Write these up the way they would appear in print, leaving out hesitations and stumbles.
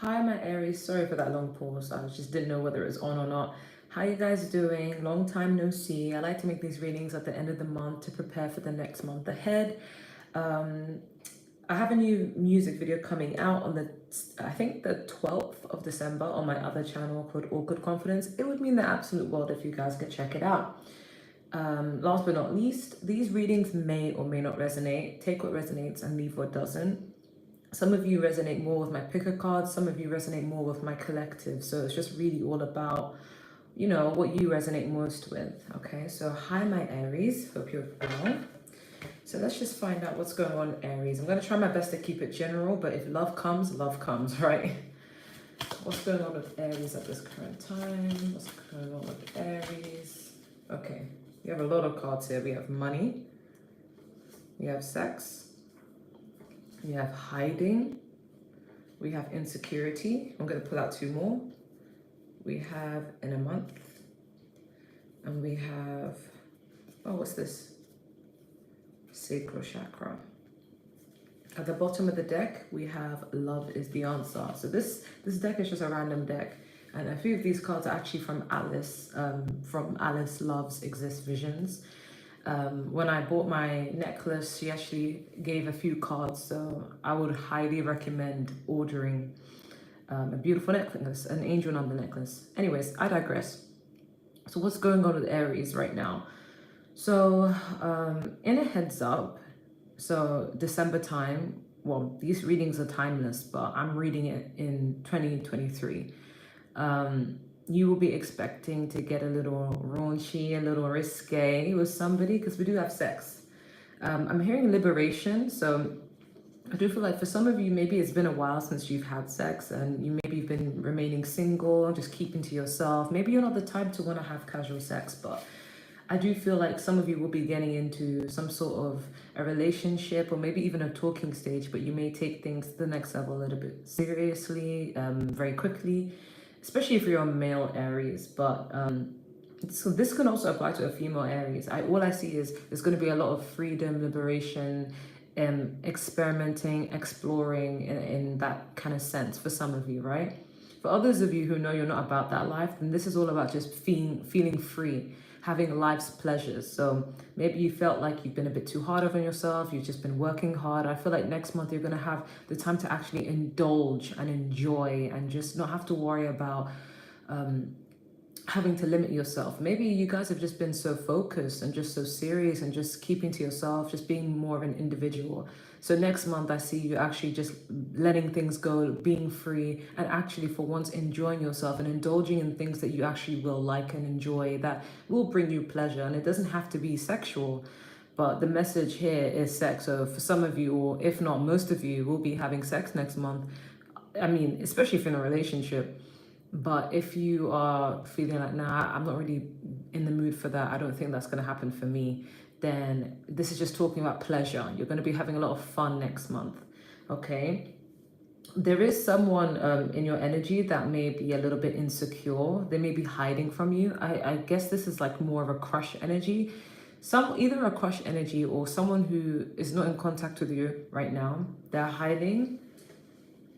Hi, my Aries. Sorry for that long pause. I just didn't know whether it was on or not. How you guys doing? Long time no see. I like to make these readings at the end of the month to prepare for the next month ahead. Um, I have a new music video coming out on I think the 12th of December on my other channel called All Good Confidence. It would mean the absolute world if you guys could check it out. Last but not least, these readings may or may not resonate. Take what resonates and leave what doesn't. Some of you resonate more with my picker cards, some of you resonate more with my collective. So it's just really all about, what you resonate most with. Okay, so hi, my Aries. Hope you're well. So let's just find out what's going on, Aries. I'm going to try my best to keep it general, but if love comes, right? What's going on with Aries at this current time? What's going on with Aries? Okay, we have a lot of cards here. We have money, we have sex, we have hiding, we have insecurity. I'm going to pull out two more. We have in a month, and we have, what's this? Sacral chakra. At the bottom of the deck, we have love is the answer. So this deck is just a random deck. And a few of these cards are actually from Alice Loves Exist Visions. When I bought my necklace, she actually gave a few cards, so I would highly recommend ordering a beautiful necklace, an angel number necklace. Anyways, I digress. So what's going on with Aries right now? So in a heads up, so December time, well, these readings are timeless, but I'm reading it in 2023. You will be expecting to get a little raunchy, a little risque with somebody because we do have sex. I'm hearing liberation, so I do feel like for some of you, maybe it's been a while since you've had sex and you've been remaining single, just keeping to yourself. Maybe you're not the type to want to have casual sex, but I do feel like some of you will be getting into some sort of a relationship or maybe even a talking stage, but you may take things to the next level a little bit seriously, very quickly, especially if you're a male Aries. But so this can also apply to a female Aries. All I see is there's going to be a lot of freedom, liberation, experimenting, exploring in that kind of sense for some of you, right? For others of you who know you're not about that life, then this is all about just feeling free, having life's pleasures. So maybe you felt like you've been a bit too hard on yourself, you've just been working hard. I feel like next month you're going to have the time to actually indulge and enjoy and just not have to worry about having to limit yourself. Maybe you guys have just been so focused and just so serious and just keeping to yourself, just being more of an individual. So next month I see you actually just letting things go, being free, and actually for once enjoying yourself and indulging in things that you actually will like and enjoy, that will bring you pleasure. And it doesn't have to be sexual, but the message here is sex. So for some of you, or if not most of you, will be having sex next month. I mean, especially if you're in a relationship. But if you are feeling like, nah, I'm not really in the mood for that, I don't think that's going to happen for me, then this is just talking about pleasure. You're going to be having a lot of fun next month, okay? There is someone in your energy that may be a little bit insecure. They may be hiding from you. I guess this is like more of a crush energy. Either a crush energy or someone who is not in contact with you right now. They're hiding,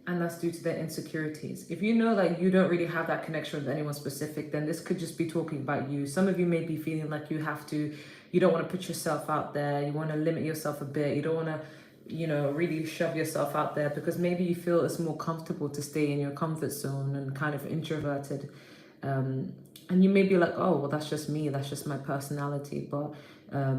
and that's due to their insecurities. If you know like you don't really have that connection with anyone specific, then this could just be talking about you. Some of you may be feeling like you don't want to put yourself out there. You want to limit yourself a bit. You don't want to, really shove yourself out there because maybe you feel it's more comfortable to stay in your comfort zone and kind of introverted. And you may be like, oh, well, that's just me. That's just my personality. But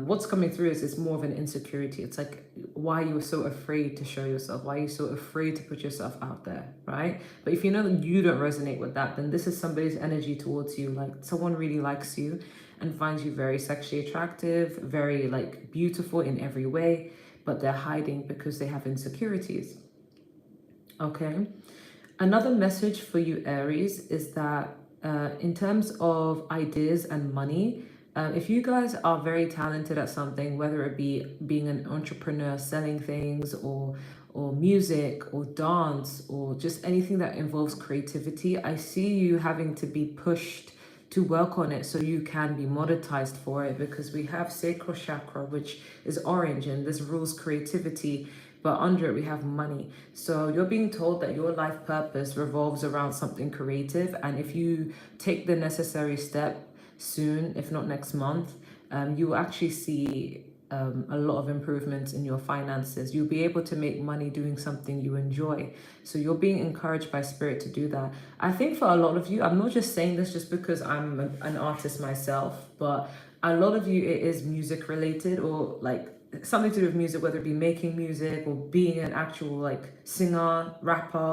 what's coming through is it's more of an insecurity. It's like why you were so afraid to show yourself, why you're so afraid to put yourself out there, right? But if you know that you don't resonate with that, then this is somebody's energy towards you. Like someone really likes you and finds you very sexually attractive, very like beautiful in every way, but they're hiding because they have insecurities. Okay. Another message for you, Aries, is that in terms of ideas and money, if you guys are very talented at something, whether it be being an entrepreneur, selling things, or music, or dance, or just anything that involves creativity, I see you having to be pushed to work on it so you can be monetized for it, because we have sacral chakra, which is orange, and this rules creativity. but under it we have money. So you're being told that your life purpose revolves around something creative, and if you take the necessary step soon, if not next month, you will actually see a lot of improvements in your finances. You'll be able to make money doing something you enjoy. So you're being encouraged by spirit to do that. I think for a lot of you, I'm not just saying this just because I'm an artist myself, but a lot of you, it is music related, or like something to do with music, whether it be making music or being an actual like singer, rapper,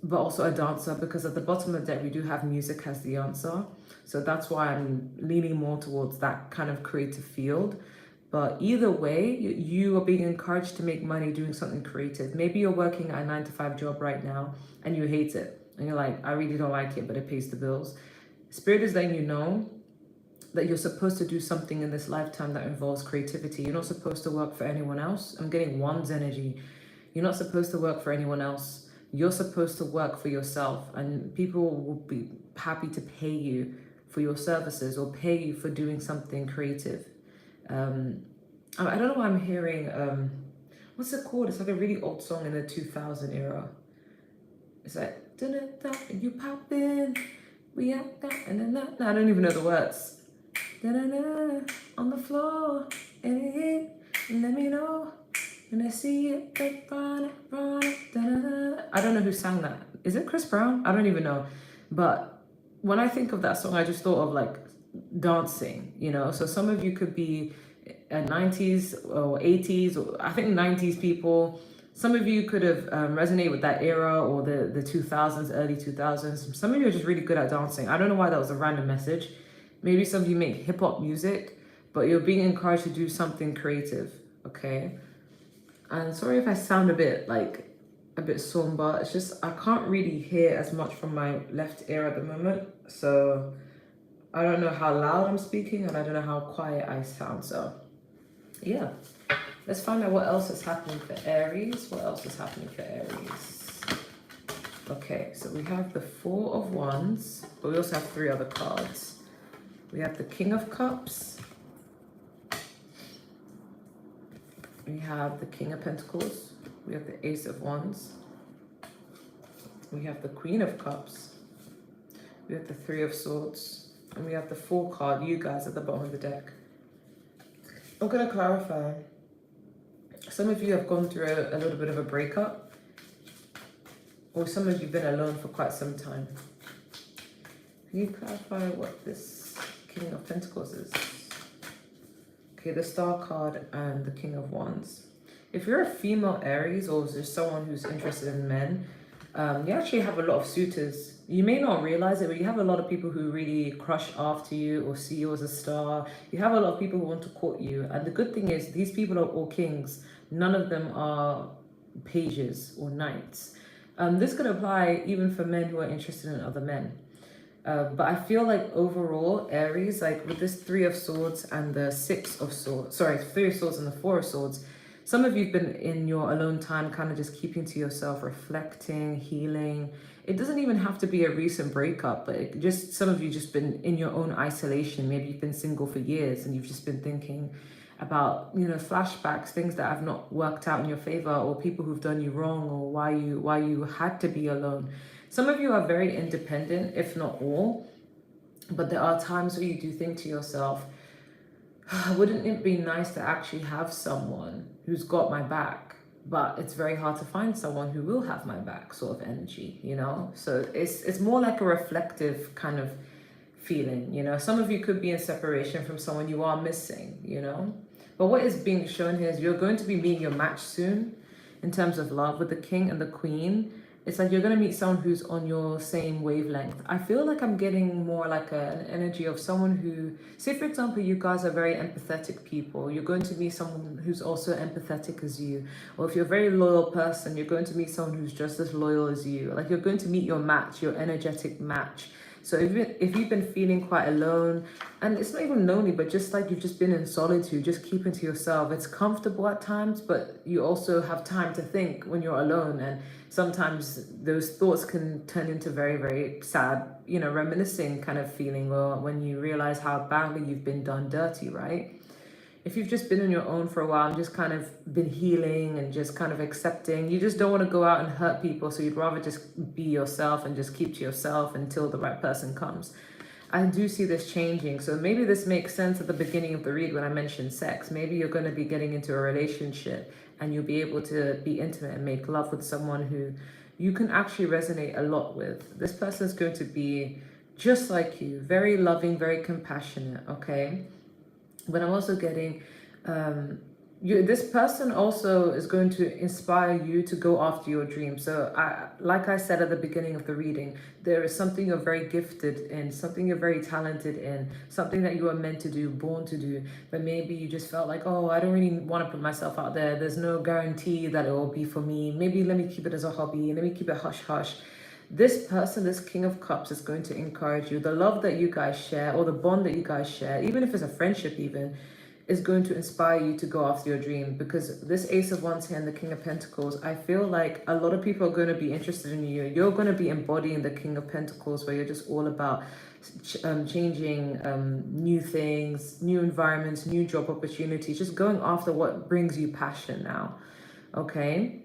but also a dancer, because at the bottom of the deck we do have music as the answer. So that's why I'm leaning more towards that kind of creative field. But either way, you are being encouraged to make money doing something creative. Maybe you're working a 9-to-5 job right now and you hate it. And you're like, I really don't like it, but it pays the bills. Spirit is letting you know that you're supposed to do something in this lifetime that involves creativity. You're not supposed to work for anyone else. I'm getting Wands energy. You're not supposed to work for anyone else. You're supposed to work for yourself, and people will be happy to pay you for your services or pay you for doing something creative. I don't know why I'm hearing, what's it called? It's like a really old song in the 2000 era. It's like, da-da-da, you pop in, we act that, and then that. No, I don't even know the words. Da-da-da, on the floor, and let me know. And I see it, run it, da-da-da. I don't know who sang that. Is it Chris Brown? I don't even know. But when I think of that song, I just thought of like dancing, you know? So some of you could be 90s or 80s, or I think 90s people. Some of you could have resonated with that era, or the 2000s, early 2000s. Some of you are just really good at dancing. I don't know why that was a random message. Maybe some of you make hip hop music, but you're being encouraged to do something creative, okay? And sorry if I sound a bit somber. It's just I can't really hear as much from my left ear at the moment. So I don't know how loud I'm speaking, and I don't know how quiet I sound. So yeah, let's find out what else is happening for Aries. What else is happening for Aries? Okay, so we have the Four of Wands, but we also have 3 other cards. We have the King of Cups. We have the King of Pentacles. We have the Ace of Wands. We have the Queen of Cups. We have the 3 of Swords. And we have the Fool card, you guys, at the bottom of the deck. I'm going to clarify. Some of you have gone through a little bit of a breakup. Or some of you have been alone for quite some time. Can you clarify what this King of Pentacles is? Okay, the Star card and the King of Wands. If you're a female Aries, or just someone who's interested in men, you actually have a lot of suitors. You may not realize it, but you have a lot of people who really crush after you or see you as a star. You have a lot of people who want to court you. And the good thing is, these people are all kings. None of them are pages or knights. This could apply even for men who are interested in other men. But I feel like overall, Aries, like with this 3 of Swords and the 6 of Swords, sorry, 3 of Swords and the 4 of Swords, some of you've been in your alone time, kind of just keeping to yourself, reflecting, healing. It doesn't even have to be a recent breakup, but just some of you just been in your own isolation. Maybe you've been single for years and you've just been thinking about, you know, flashbacks, things that have not worked out in your favor, or people who've done you wrong, or why you had to be alone. Some of you are very independent, if not all, but there are times where you do think to yourself, wouldn't it be nice to actually have someone who's got my back? But it's very hard to find someone who will have my back, sort of energy, you know? So it's more like a reflective kind of feeling, you know? Some of you could be in separation from someone you are missing, you know? But what is being shown here is you're going to be meeting your match soon in terms of love with the King and the Queen. It's like you're going to meet someone who's on your same wavelength. I feel like I'm getting more like an energy of someone who, say for example, you guys are very empathetic people. You're going to meet someone who's also empathetic as you. Or if you're a very loyal person, you're going to meet someone who's just as loyal as you. Like you're going to meet your match, your energetic match. So if you've been feeling quite alone, and it's not even lonely, but just like you've just been in solitude, just keeping to yourself, it's comfortable at times, but you also have time to think when you're alone. And sometimes those thoughts can turn into very, very sad, you know, reminiscing kind of feeling, or when you realize how badly you've been done dirty, right? if you've just been on your own for a while and just kind of been healing and just kind of accepting, you just don't want to go out and hurt people, so you'd rather just be yourself and just keep to yourself until the right person comes. I do see this changing. So maybe this makes sense at the beginning of the read when I mentioned sex. Maybe you're going to be getting into a relationship and you'll be able to be intimate and make love with someone who you can actually resonate a lot with. This person is going to be just like you, very loving, very compassionate, okay? But I'm also getting this person also is going to inspire you to go after your dreams. So like I said at the beginning of the reading, there is something you're very gifted in, something you're very talented in, something that you are meant to do, born to do, but maybe you just felt like, oh, I don't really want to put myself out there, there's no guarantee that it will be for me, maybe let me keep it as a hobby, let me keep it hush hush. This person, this King of Cups, is going to encourage you. The love that you guys share, or the bond that you guys share, even if it's a friendship even, is going to inspire you to go after your dream. Because this Ace of Wands here and the King of Pentacles, I feel like a lot of people are going to be interested in you. You're going to be embodying the King of Pentacles, where you're just all about changing new things, new environments, new job opportunities, just going after what brings you passion now, okay?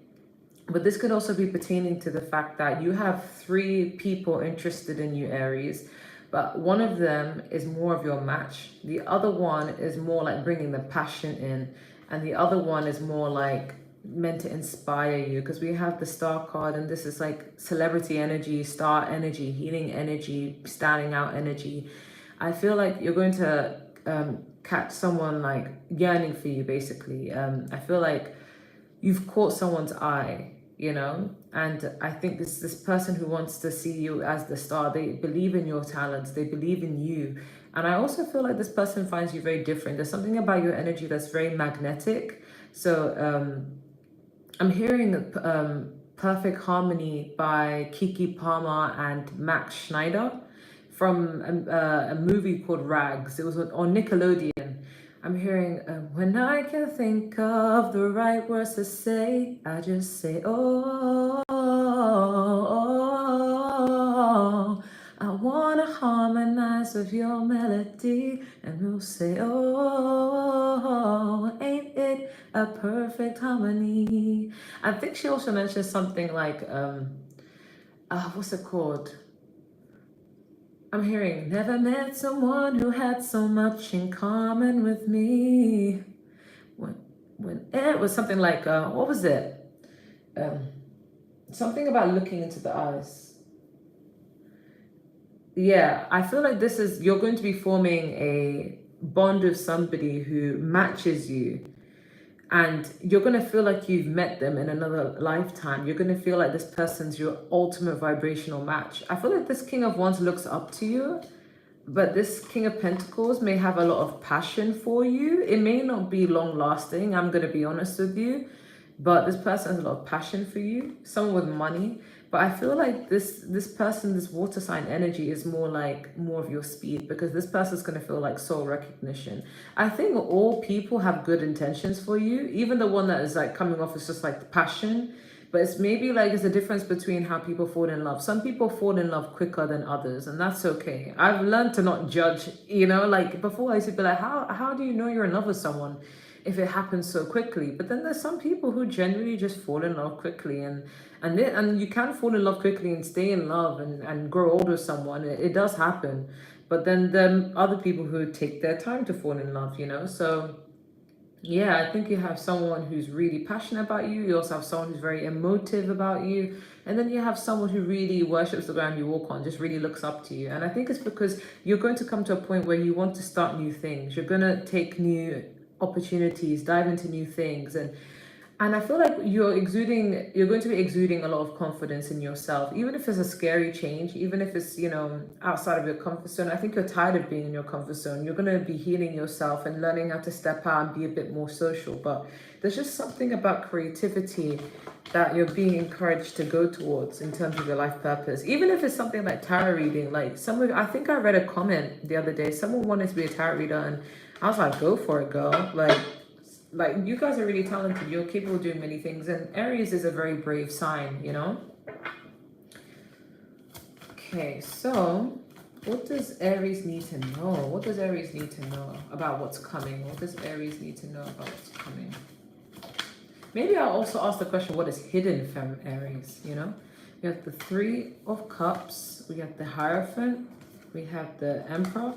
But this could also be pertaining to the fact that you have 3 people interested in you, Aries, but one of them is more of your match. The other one is more like bringing the passion in, and the other one is more like meant to inspire you, because we have the Star card, and this is like celebrity energy, star energy, healing energy, standing out energy. I feel like you're going to catch someone like yearning for you, basically. I feel like you've caught someone's eye, you know, and I think this person who wants to see you as the star, they believe in your talents, they believe in you. And I also feel like this person finds you very different. There's something about your energy that's very magnetic. So I'm hearing Perfect Harmony by Kiki Palmer and Max Schneider from a movie called Rags. It was on Nickelodeon. I'm hearing, when I can think of the right words to say, I just say, oh, I want to harmonize with your melody, and we'll say, oh, ain't it a perfect harmony? I think she also mentioned something like, what's it called? I'm hearing, never met someone who had so much in common with me. When it was something like, what was it? Something about looking into the eyes. Yeah, I feel like you're going to be forming a bond with somebody who matches you. And you're going to feel like you've met them in another lifetime. You're going to feel like this person's your ultimate vibrational match. I feel like this King of Wands looks up to you, but this King of Pentacles may have a lot of passion for you. It may not be long lasting, I'm going to be honest with you, but this person has a lot of passion for you, someone with money. But I feel like this person, this water sign energy is more of your speed, because this person is going to feel like soul recognition. I think all people have good intentions for you, even the one that is like coming off as just like passion. But it's maybe like it's a difference between how people fall in love. Some people fall in love quicker than others, and that's okay. I've learned to not judge, you know, like before I used to be like, how do you know you're in love with someone if it happens so quickly? But then there's some people who generally just fall in love quickly, and you can fall in love quickly and stay in love and grow old with someone. It does happen. But then other people who take their time to fall in love, you know. So yeah, I think you have someone who's really passionate about you. You also have someone who's very emotive about you. And then you have someone who really worships the ground you walk on, just really looks up to you. And I think it's because you're going to come to a point where you want to start new things. You're going to take new opportunities, dive into new things. And I feel like you're going to be exuding a lot of confidence in yourself, even if it's a scary change, even if it's, you know, outside of your comfort zone. I think you're tired of being in your comfort zone. You're going to be healing yourself and learning how to step out and be a bit more social. But there's just something about creativity that you're being encouraged to go towards in terms of your life purpose. Even if it's something like tarot reading, like I think I read a comment the other day. Someone wanted to be a tarot reader, and I was like, go for it, girl. Like, you guys are really talented. You're capable of doing many things. And Aries is a very brave sign, you know? Okay, so What does Aries need to know? What does Aries need to know about what's coming? What does Aries need to know about what's coming? Maybe I'll also ask the question, what is hidden from Aries, you know? We have the Three of Cups, we have the Hierophant, we have the Emperor,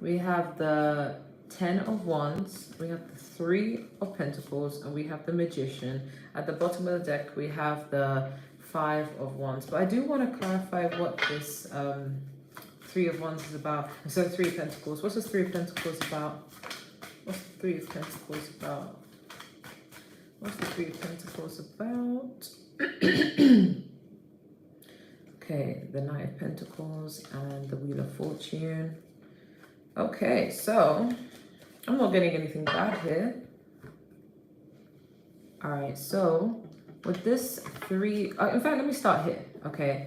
we have the Ten of Wands, we have the Three of Pentacles, and we have the Magician. At the bottom of the deck, we have the Five of Wands. But I do want to clarify what this Three of Wands is about. So Three of Pentacles. What's the Three of Pentacles about? What's the Three of Pentacles about? What's the Three of Pentacles about? Okay, the Knight of Pentacles and the Wheel of Fortune. Okay, so I'm not getting anything bad here. All right, so with this three, in fact, let me start here. Okay,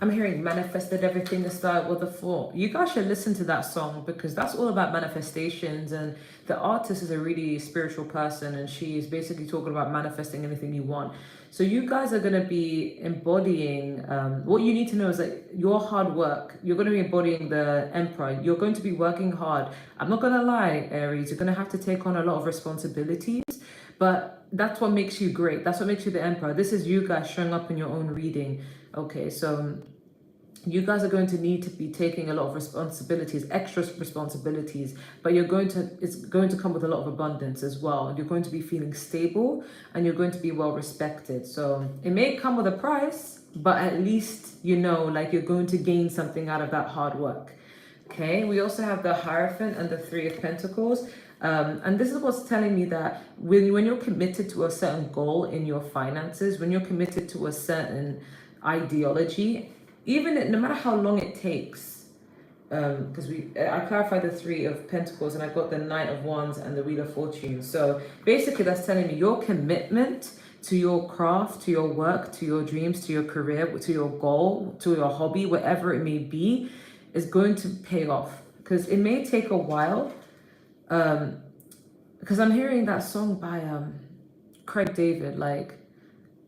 I'm hearing manifested everything to start with the four. You guys should listen to that song because that's all about manifestations. And the artist is a really spiritual person, and she is basically talking about manifesting anything you want. So you guys are going to be embodying, what you need to know is that your hard work, you're going to be embodying the Emperor. You're going to be working hard. I'm not going to lie, Aries, you're going to have to take on a lot of responsibilities, but that's what makes you great. That's what makes you the Emperor. This is you guys showing up in your own reading. Okay, so you guys are going to need to be taking a lot of responsibilities, extra responsibilities, but it's going to come with a lot of abundance as well. You're going to be feeling stable and you're going to be well respected. So it may come with a price, but at least, you know, like you're going to gain something out of that hard work. Okay, we also have the Hierophant and the Three of Pentacles. And this is what's telling me that when you're committed to a certain goal in your finances, when you're committed to a certain ideology, no matter how long it takes, because I clarified the Three of Pentacles and I got the Knight of Wands and the Wheel of Fortune. So basically that's telling me your commitment to your craft, to your work, to your dreams, to your career, to your goal, to your hobby, whatever it may be, is going to pay off. Because it may take a while, because I'm hearing that song by Craig David, like,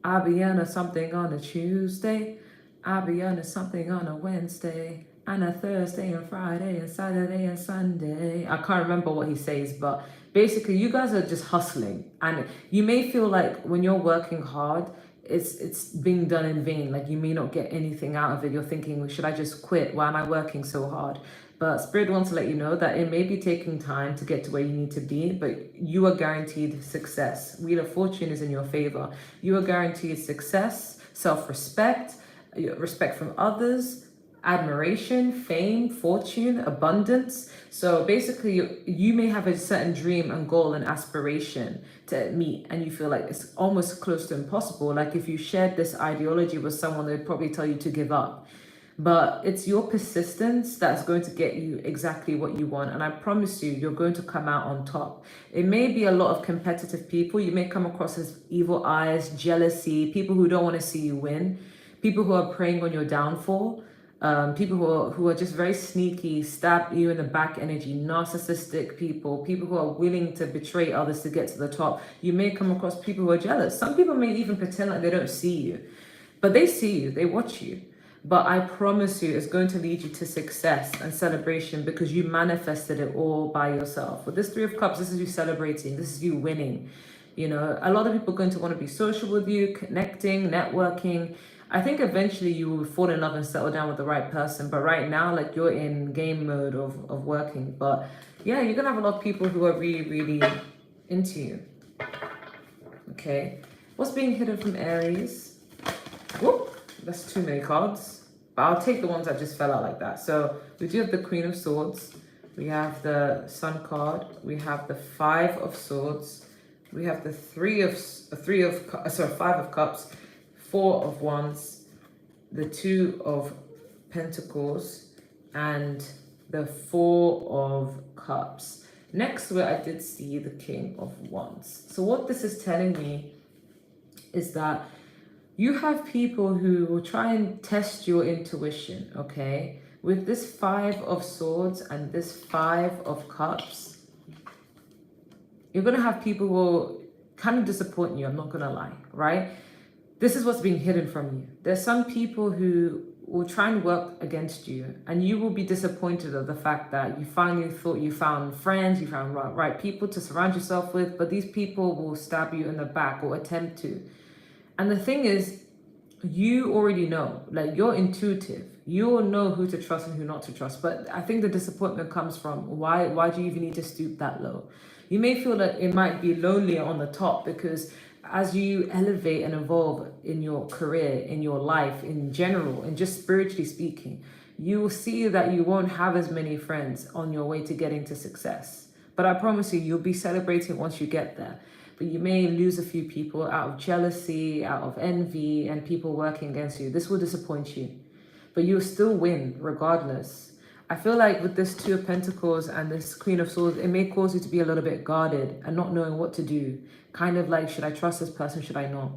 I'll be on a something on a Tuesday, I'll be on a something on a Wednesday, and a Thursday and Friday and Saturday and Sunday. I can't remember what he says, but basically you guys are just hustling. And you may feel like when you're working hard, it's being done in vain. Like you may not get anything out of it. You're thinking, should I just quit? Why am I working so hard? But Spirit wants to let you know that it may be taking time to get to where you need to be, but you are guaranteed success. Wheel of Fortune is in your favor. You are guaranteed success, self-respect, respect from others, admiration, fame, fortune, abundance. So basically you may have a certain dream and goal and aspiration to meet, and you feel like it's almost close to impossible. Like if you shared this ideology with someone, they'd probably tell you to give up. But it's your persistence that's going to get you exactly what you want. And I promise you, you're going to come out on top. It may be a lot of competitive people. You may come across as evil eyes, jealousy, people who don't want to see you win, people who are preying on your downfall, people who are just very sneaky, stab you in the back energy, narcissistic people who are willing to betray others to get to the top. You may come across people who are jealous. Some people may even pretend like they don't see you, but they see you, they watch you. But I promise you, it's going to lead you to success and celebration because you manifested it all by yourself. With this Three of Cups, this is you celebrating. This is you winning. You know, a lot of people are going to want to be social with you, connecting, networking. I think eventually you will fall in love and settle down with the right person. But right now, like you're in game mode of working. But yeah, you're going to have a lot of people who are really, really into you. Okay. What's being hidden from Aries? Whoop. That's too many cards, but I'll take the ones that just fell out like that. So we do have the Queen of Swords, we have the Sun card, we have the Five of Swords, we have the Five of Cups, Four of Wands, the Two of Pentacles, and the Four of Cups. Next to it, I did see the King of Wands. So what this is telling me is that you have people who will try and test your intuition, okay? With this Five of Swords and this Five of Cups, you're going to have people who will kind of disappoint you, I'm not going to lie, right? this is what's being hidden from you. There's some people who will try and work against you, and you will be disappointed of the fact that you finally thought you found friends, you found right people to surround yourself with, but these people will stab you in the back or attempt to. And the thing is, you already know, like, you're intuitive. You'll know who to trust and who not to trust. But I think the disappointment comes from why do you even need to stoop that low? You may feel that it might be lonelier on the top because as you elevate and evolve in your career, in your life, in general, and just spiritually speaking, you will see that you won't have as many friends on your way to getting to success. But I promise you, you'll be celebrating once you get there. But you may lose a few people out of jealousy, out of envy, and people working against you. This will disappoint you, but you'll still win regardless. I feel like with this Two of Pentacles and this Queen of Swords, it may cause you to be a little bit guarded and not knowing what to do. Kind of like, should I trust this person? Should I not?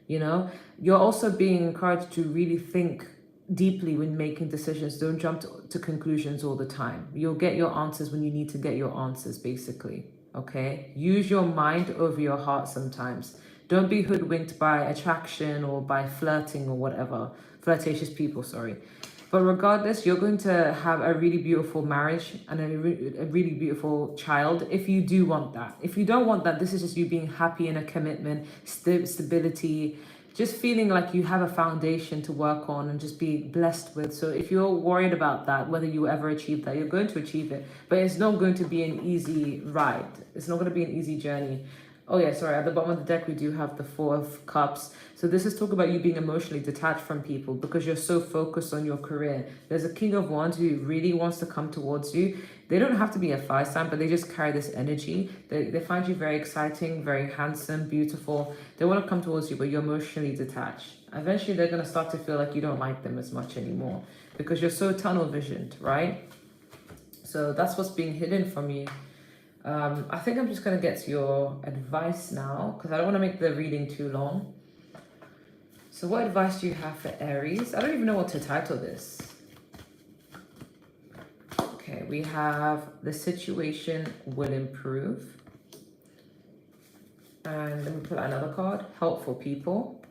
You know, you're also being encouraged to really think deeply when making decisions. Don't jump to conclusions all the time. You'll get your answers when you need to get your answers, basically. Okay, use your mind over your heart sometimes. Don't be hoodwinked by attraction or by flirting or whatever, flirtatious people, sorry. But regardless, you're going to have a really beautiful marriage and a really beautiful child if you do want that. If you don't want that, this is just you being happy in a commitment, stability, just feeling like you have a foundation to work on and just be blessed with. So if you're worried about that, whether you ever achieve that, you're going to achieve it. But it's not going to be an easy ride. It's not going to be an easy journey. Oh yeah, sorry, at the bottom of the deck, we do have the Four of Cups. So this is talk about you being emotionally detached from people because you're so focused on your career. There's a King of Wands who really wants to come towards you. They don't have to be a fire sign, but they just carry this energy. They find you very exciting, very handsome, beautiful. They want to come towards you, but you're emotionally detached. Eventually, they're going to start to feel like you don't like them as much anymore because you're so tunnel visioned, right? So that's what's being hidden from you. I think I'm just going to get to your advice now because I don't want to make the reading too long. So what advice do you have for Aries? I don't even know what to title this. Okay, we have the situation will improve. And let me pull out another card. Helpful people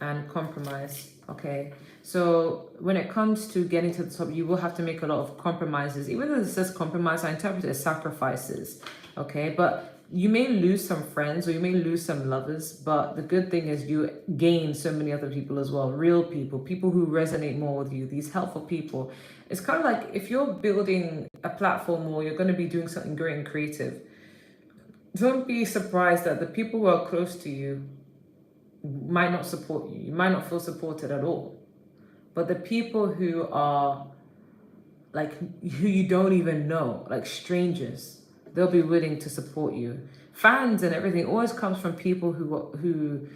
and compromise. Okay, so when it comes to getting to the top, you will have to make a lot of compromises. Even though it says compromise, I interpret it as sacrifices. Okay, but you may lose some friends or you may lose some lovers, but the good thing is you gain so many other people as well. Real people, people who resonate more with you, these helpful people. It's kind of like if you're building a platform or you're going to be doing something great and creative, don't be surprised that the people who are close to you might not support you. You might not feel supported at all. But the people who are like, who you don't even know, like strangers, they'll be willing to support you. Fans and everything always comes from people who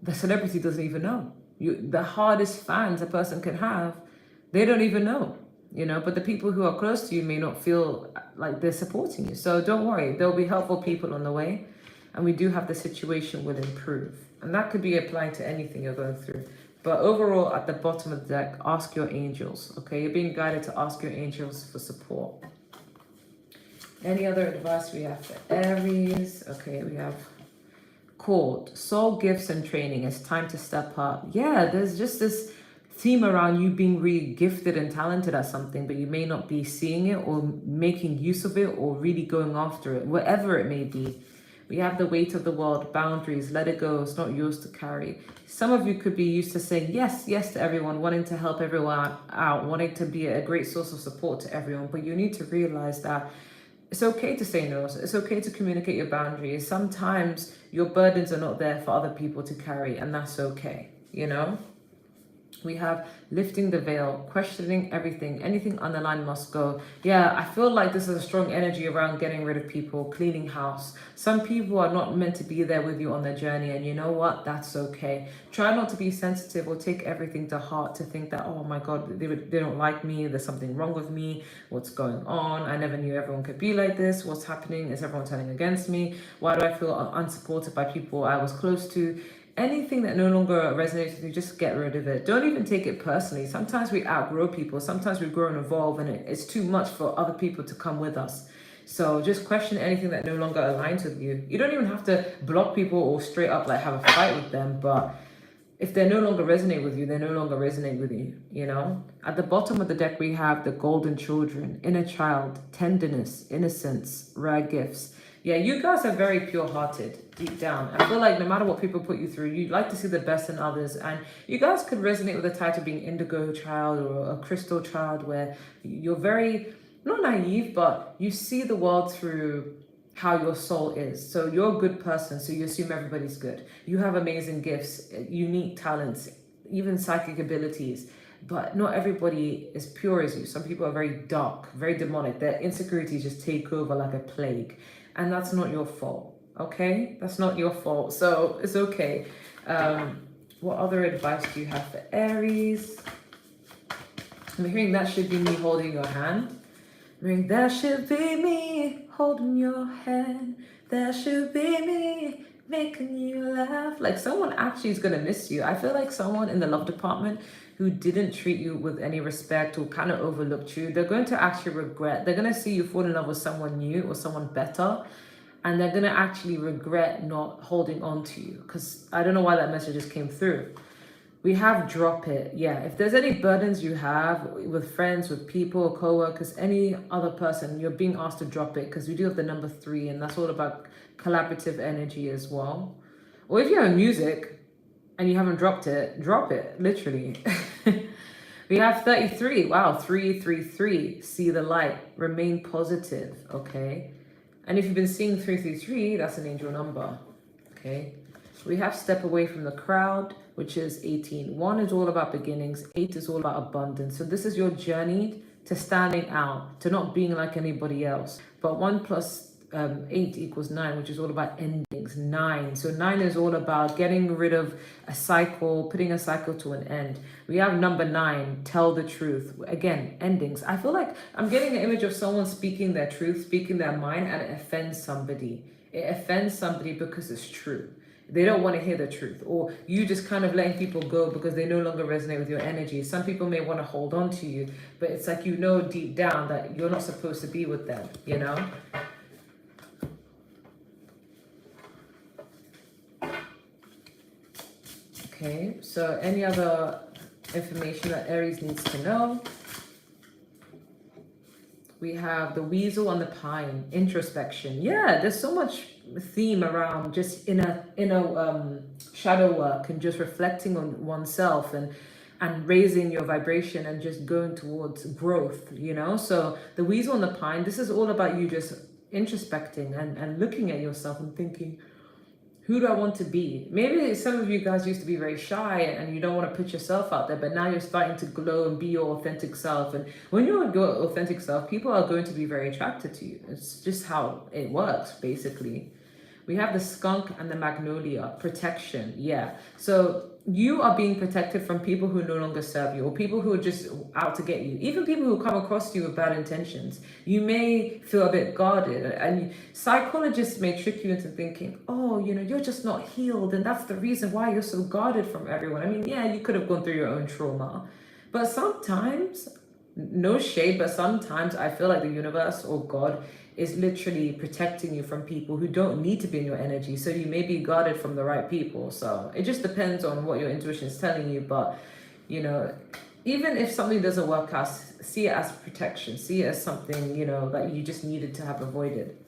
the celebrity doesn't even know. The hardest fans a person can have, they don't even know, you know, but the people who are close to you may not feel like they're supporting you. So don't worry, there'll be helpful people on the way. And we do have the situation will improve. And that could be applied to anything you're going through. But overall, at the bottom of the deck, ask your angels, okay? You're being guided to ask your angels for support. Any other advice we have for Aries? Okay, we have called soul gifts and training. It's time to step up. Yeah, there's just this theme around you being really gifted and talented at something, but you may not be seeing it or making use of it or really going after it, whatever it may be. We have the weight of the world, boundaries, let it go, it's not yours to carry. Some of you could be used to saying yes to everyone, wanting to help everyone out, wanting to be a great source of support to everyone, but you need to realize that it's okay to say no. It's okay to communicate your boundaries. Sometimes your burdens are not there for other people to carry, and that's okay, you know? We have lifting the veil, questioning everything, anything underlined must go. Yeah, I feel like this is a strong energy around getting rid of people, cleaning house. Some people are not meant to be there with you on their journey, and you know what? That's okay. Try not to be sensitive or take everything to heart to think that, oh my God, they don't like me, there's something wrong with me, what's going on? I never knew everyone could be like this. What's happening? Is everyone turning against me? Why do I feel unsupported by people I was close to? Anything that no longer resonates with you, just get rid of it. Don't even take it personally. Sometimes we outgrow people. Sometimes we grow and evolve, and it's too much for other people to come with us. So just question anything that no longer aligns with you. You don't even have to block people or straight up like have a fight with them, but if they no longer resonate with you, they no longer resonate with you, you know? At the bottom of the deck, we have the golden children, inner child, tenderness, innocence, rare gifts. Yeah, you guys are very pure-hearted deep down. I feel like no matter what people put you through, you like to see the best in others. And you guys could resonate with the title being indigo child or a crystal child, where you're very, not naive, but you see the world through how your soul is. So you're a good person, so you assume everybody's good. You have amazing gifts, unique talents, even psychic abilities, but not everybody is pure as you. Some people are very dark, very demonic. Their insecurities just take over like a plague, and that's not your fault. Okay, that's not your fault, so it's okay. What other advice do you have for Aries? I'm hearing that should be me holding your hand. Ring, that should be me holding your hand. That should be me making you laugh. Like, someone actually is going to miss you. I feel like someone in the love department who didn't treat you with any respect or kind of overlooked you, they're going to actually regret. They're going to see you fall in love with someone new or someone better. And they're going to actually regret not holding on to you. Because I don't know why that message just came through. We have drop it. Yeah, if there's any burdens you have with friends, with people, co-workers, any other person, you're being asked to drop it, because we do have the number 3, and that's all about collaborative energy as well. Or if you're in music and you haven't dropped it, drop it, literally. We have 33. Wow, 333. See the light. Remain positive, okay? And if you've been seeing 333, that's an angel number, okay? We have step away from the crowd, which is 18. 1 is all about beginnings. 8 is all about abundance. So this is your journey to standing out, to not being like anybody else. But 1 plus 8 equals 9, which is all about endings. 9. So 9 is all about getting rid of a cycle, putting a cycle to an end. We have number 9, tell the truth. Again, endings. I feel like I'm getting an image of someone speaking their truth, speaking their mind, and it offends somebody. It offends somebody because it's true. They don't want to hear the truth, or you just kind of letting people go because they no longer resonate with your energy. Some people may want to hold on to you, but it's like, you know, deep down that you're not supposed to be with them, you know? Okay, so any other information that Aries needs to know? We have the weasel on the pine, introspection. Yeah, there's so much theme around just inner shadow work and just reflecting on oneself and raising your vibration and just going towards growth, you know? So the weasel on the pine, this is all about you just introspecting and looking at yourself and thinking, who do I want to be? Maybe some of you guys used to be very shy and you don't want to put yourself out there, but now you're starting to glow and be your authentic self. And when you're your authentic self, people are going to be very attracted to you. It's just how it works, basically. We have the skunk and the magnolia, protection. Yeah. So you are being protected from people who no longer serve you, or people who are just out to get you, even people who come across you with bad intentions. You may feel a bit guarded, and psychologists may trick you into thinking, oh, you know, you're just not healed, and that's the reason why you're so guarded from everyone. I mean, yeah, you could have gone through your own trauma, but sometimes, no shade, but sometimes I feel like the universe or God is literally protecting you from people who don't need to be in your energy. So you may be guarded from the right people. So it just depends on what your intuition is telling you. But, you know, even if something doesn't work out, see it as protection. See it as something, you know, that you just needed to have avoided.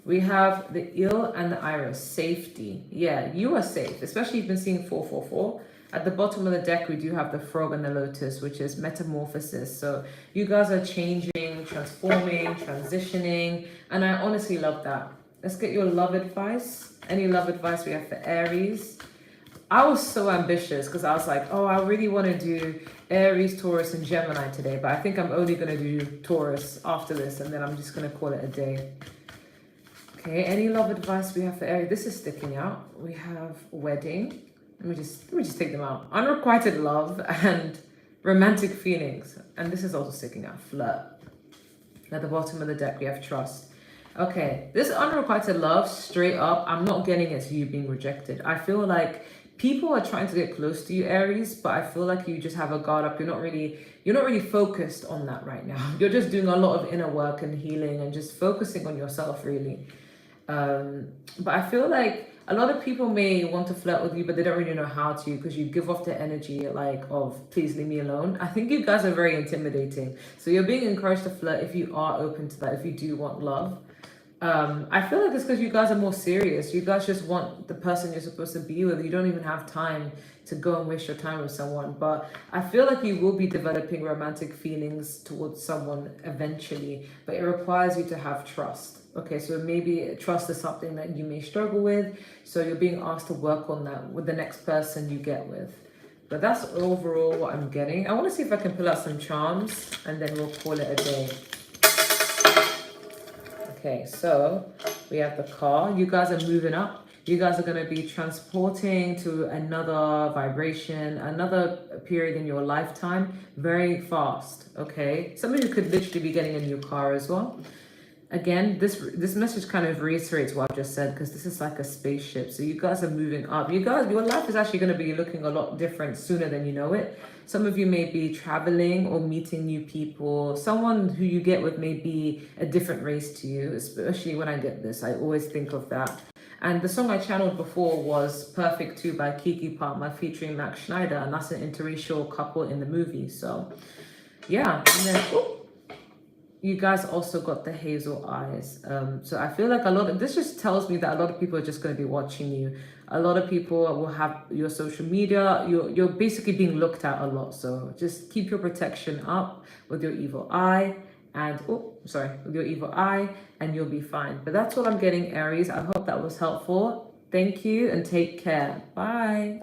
We have the eel and the iris, safety. Yeah, you are safe, especially if you've been seeing 444. At the bottom of the deck, we do have the frog and the lotus, which is metamorphosis. So you guys are changing, transforming, transitioning, and I honestly love that. Let's get your love advice. Any love advice we have for Aries? I was so ambitious because I was like, oh, I really want to do Aries, Taurus, and Gemini today, but I think I'm only going to do Taurus after this, and then I'm just going to call it a day. Okay, any love advice we have for Aries? This is sticking out. We have wedding. Let me just take them out. Unrequited love and romantic feelings. And this is also sticking out. Flirt. At the bottom of the deck, we have trust. Okay, this unrequited love, straight up, I'm not getting it's you being rejected. I feel like people are trying to get close to you, Aries, but I feel like you just have a guard up. You're not really focused on that right now. You're just doing a lot of inner work and healing and just focusing on yourself, really. But I feel like A lot of people may want to flirt with you, but they don't really know how to, because you give off the energy like of please leave me alone. I think you guys are very intimidating. So you're being encouraged to flirt if you are open to that, if you do want love. I feel like it's because you guys are more serious. You guys just want the person you're supposed to be with. You don't even have time to go and waste your time with someone. But I feel like you will be developing romantic feelings towards someone eventually, but it requires you to have trust. Okay, so maybe trust is something that you may struggle with. So you're being asked to work on that with the next person you get with. But that's overall what I'm getting. I want to see if I can pull out some charms and then we'll call it a day. Okay, so we have the car. You guys are moving up. You guys are going to be transporting to another vibration, another period in your lifetime very fast. Okay, some of you could literally be getting a new car as well. Again, this message kind of reiterates what I've just said, because this is like a spaceship. So you guys are moving up. You guys, your life is actually going to be looking a lot different sooner than you know it. Some of you may be traveling or meeting new people. Someone who you get with may be a different race to you, especially when I get this. I always think of that. And the song I channeled before was Perfect 2 by Kiki Palmer featuring Max Schneider. And that's an interracial couple in the movie. So yeah. And then, you guys also got the hazel eyes. So I feel like this just tells me that a lot of people are just going to be watching you. A lot of people will have your social media. You're basically being looked at a lot. So just keep your protection up with your evil eye and, with your evil eye, and you'll be fine. But that's what I'm getting, Aries. I hope that was helpful. Thank you and take care. Bye.